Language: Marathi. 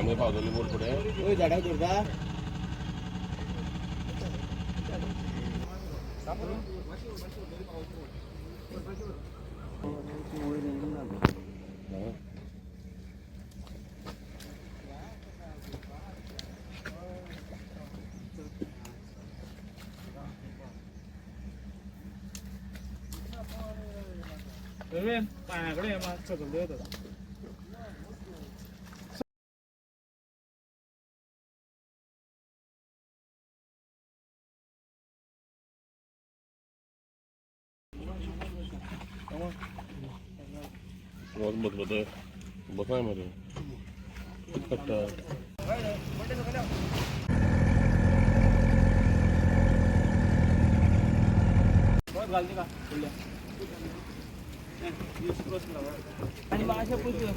मी पावलेली बोल पुढे झाडा दुर्गा पायाकडे मागचं बोलले होतं बसाय मध्ये घालते का आणि मग अशा पुढे घ्या